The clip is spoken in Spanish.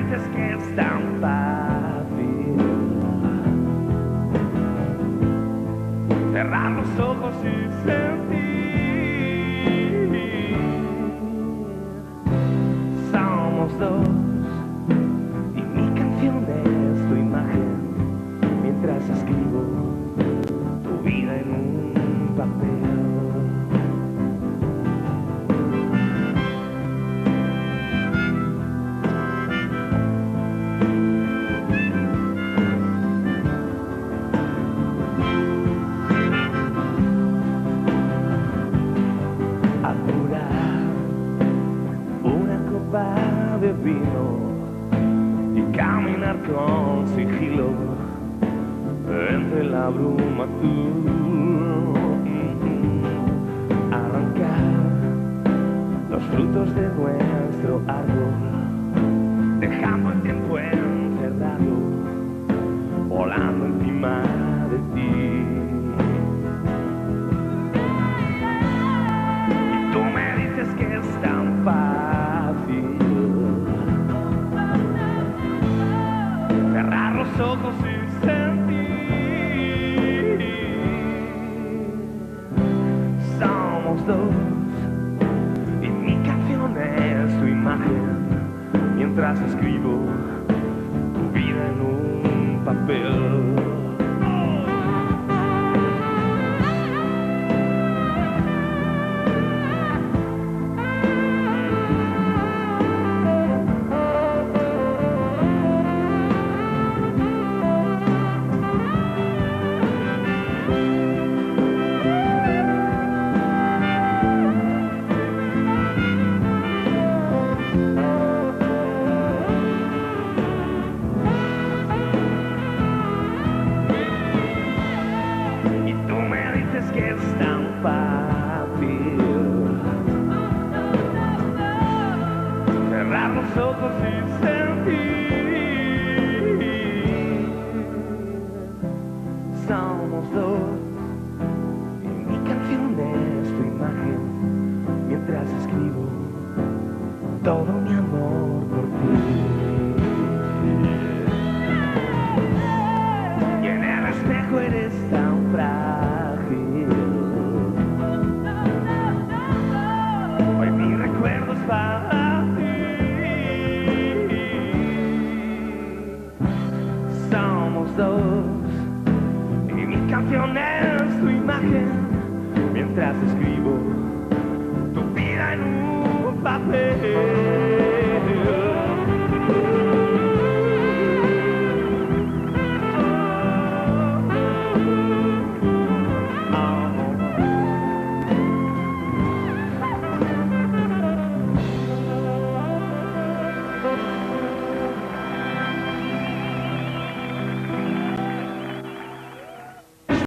dices que es tan fácil cerrar los ojos y sentir. Somos dos y mi canción es tu imagen mientras escribo tu vida en un papel. De vino y caminar con sigilo entre la bruma azul. Arrancar los frutos de nuestro árbol, dejando el tiempo encerrado, volando encima de ti. Y tú me dices que es tan fácil cerrar los ojos y sentir. Somos dos y mi canción es tu imagen mientras escribo tu vida en un papel. Que es tan fácil cerrar los ojos y sentir. Somos dos y mi canción es tu imagen mientras escribo todo mi amor.